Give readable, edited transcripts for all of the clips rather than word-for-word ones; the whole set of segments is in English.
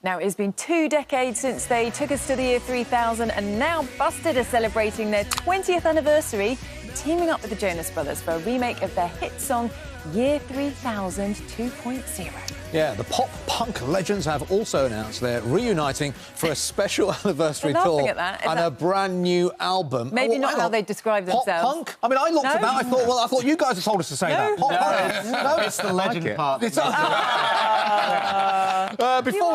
Now, it's been 2 decades since they took us to the year 3000, and now Busted are celebrating their 20th anniversary, teaming up with the Jonas Brothers for a remake of their hit song, Year 3000 2.0. Yeah, the pop-punk legends have also announced they're reuniting for a special anniversary tour and a brand-new album. Maybe not how they describe themselves. Pop-punk? I mean, I looked at that, I thought you guys had told us to say that. Pop-punk? No, it's the legend part. Before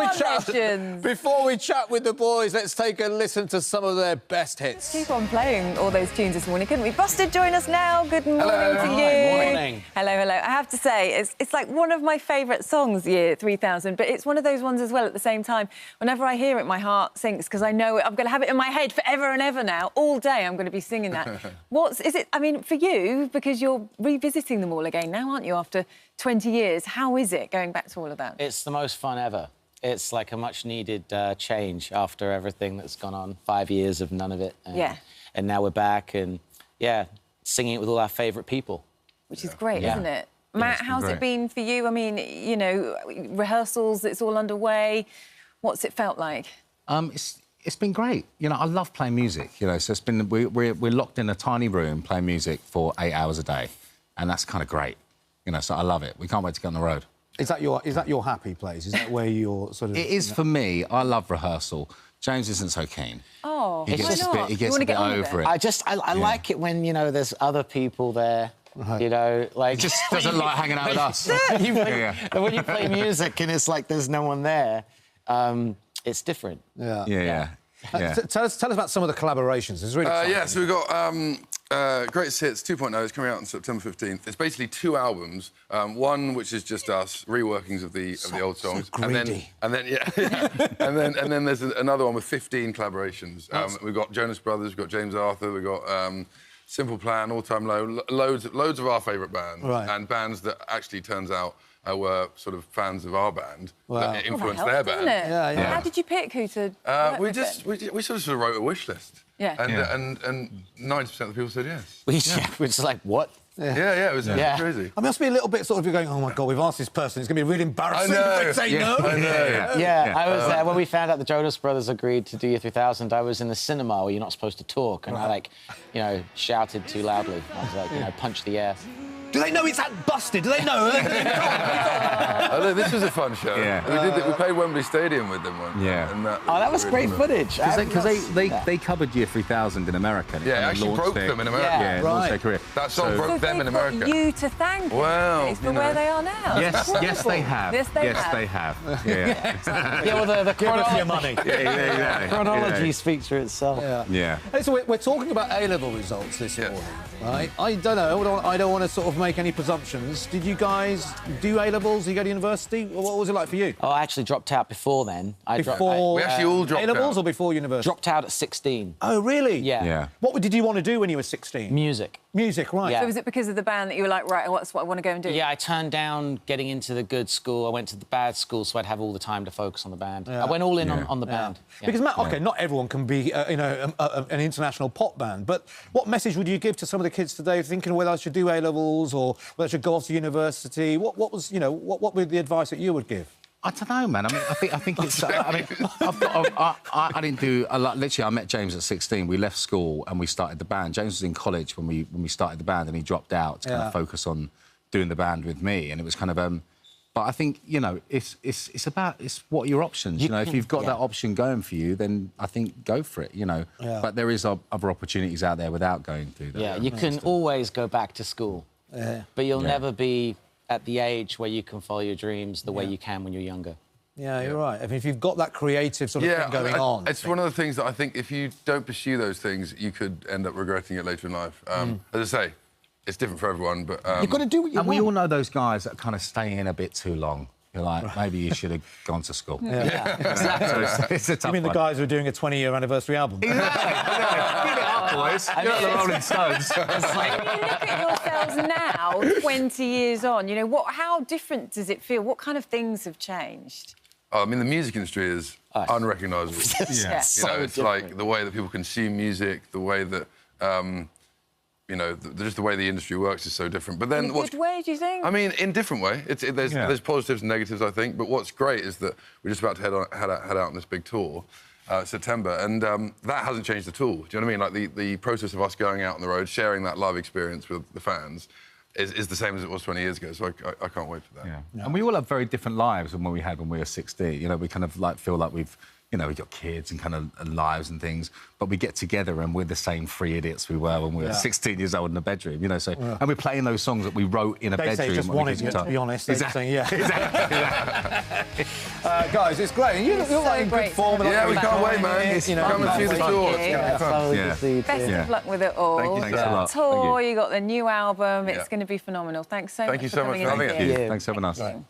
we chat with the boys, let's take a listen to some of their best hits. Keep on playing all those tunes this morning, couldn't we? Busted, join us now. Good morning to you. Good morning. Hello, hello. I have to say, it's like one of my favourite songs, Year 3000, but it's one of those ones as well at the same time. Whenever I hear it, my heart sinks because I know I'm going to have it in my head forever and ever now. All day I'm going to be singing that. I mean, for you, because you're revisiting them all again now, aren't you, after 20 years? How is it going back to all of that? It's the most fun ever. It's like a much-needed change after everything that's gone on. 5 years of none of it. And now we're back and, singing it with all our favourite people. Which is great, isn't it? Matt, how's it been for you? I mean, you know, rehearsals, it's all underway. What's it felt like? It's been great. You know, I love playing music, you know, so it's been... We're locked in a tiny room playing music for 8 hours a day, and that's kind of great. You know, so I love it. We can't wait to get on the road. Is that your happy place? Is that where you're sort of... It is for me. I love rehearsal. James isn't so keen. Oh, he gets a bit over it. I like it when, you know, there's other people there. Right. You know, like... Just doesn't like hanging out with us. When you play music and it's like there's no one there, it's different. Yeah. Tell us about some of the collaborations. It's really exciting. So we've got Greatest Hits 2.0. It's coming out on September 15th. It's basically 2 albums. One which is just us, reworkings of the old songs. So greedy. And then there's another one with 15 collaborations. We've got Jonas Brothers, we've got James Arthur, we've got... Simple Plan, All Time Low, loads of our favourite bands, and bands that actually turns out were sort of fans of our band that influenced their band. How did you pick who to? We sort of wrote a wish list. And 90% of the people said yes. We're just like, what? It was crazy. I must be a little bit sort of going, oh my God, we've asked this person. It's going to be really embarrassing if they say no. I know. I was there when we found out the Jonas Brothers agreed to do Year 3000. I was in the cinema where you're not supposed to talk, and I shouted too loudly. I was like, punch the air. Do they know it's at Busted? Do they know? This was a fun show. We played Wembley Stadium with them once. That was great footage. Because they covered Year 3000 in America. Actually broke them in America. Launched their career. That song broke them in America. Got you to thank for where they are now. Yes, they have. Yes, they have. Well, the money. chronology speaks for itself. So we're talking about A-level results this morning, right? I don't know. I don't want to sort of make any presumptions. Did you guys do A-levels? Did you go to university? What was it like for you? Oh, I actually dropped out before then. We actually all dropped out. A-levels or before university? Dropped out at 16. Oh, really? Yeah. What did you want to do when you were 16? Music. Music, right. So was it because of the band that you were like, right, that's what I want to go and do? Yeah, I turned down getting into the good school. I went to the bad school, so I'd have all the time to focus on the band. I went all in on the band. Because, Matt, OK, not everyone can be, an international pop band, but what message would you give to some of the kids today thinking whether I should do A-levels or whether I should go off to university? What would be the advice that you would give? I don't know, man. I mean, I think it's... I didn't do a lot. Literally, I met James at 16. We left school and we started the band. James was in college when we started the band, and he dropped out to kind of focus on doing the band with me. And it was kind of... but I think, it's about what are your options. If you've got that option going for you, then I think go for it, But there is other opportunities out there without going through that. Yeah, you can always go back to school. But you'll never be at the age where you can follow your dreams the way you can when you're younger. Yeah, you're right. I mean, if you've got that creative sort of thing going on... It's one of the things that I think if you don't pursue those things, you could end up regretting it later in life. As I say, it's different for everyone, but... You've got to do what you want. We all know those guys that kind of stay in a bit too long. You're like, maybe you should have gone to school. Exactly. So it's a tough You mean the guys who are doing a 20-year anniversary album? Exactly. Give it up, boys. You're the Rolling Stones. When you look at yourselves now, 20 years on, how different does it feel? What kind of things have changed? I mean, the music industry is unrecognisable. So it's like the way that people consume music, the way that you know, just the way the industry works is so different. But then, in a good way, do you think? I mean, in different way. There's positives and negatives, I think. But what's great is that we're just about to head out on this big tour, September, and that hasn't changed at all. Do you know what I mean? Like the process of us going out on the road, sharing that live experience with the fans, is the same as it was 20 years ago. So I can't wait for that. Yeah. And we all have very different lives than what we had when we were 16. You know, we kind of like feel like we've got kids and kind of lives and things, but we get together and we're the same three idiots we were when we were 16 years old in a bedroom, you know, so... Yeah. And we're playing those songs that we wrote in a bedroom. They just wanted you, to be honest. Exactly. Exactly. Guys, it's great. You're like in good form. Yeah, we can't wait, man. Come and see the tour. Best of luck with it all. Thank you. Thanks a lot. Tour, you got the new album. It's going to be phenomenal. Thanks so much for coming in. Thank you so much for having us. Thanks for having us.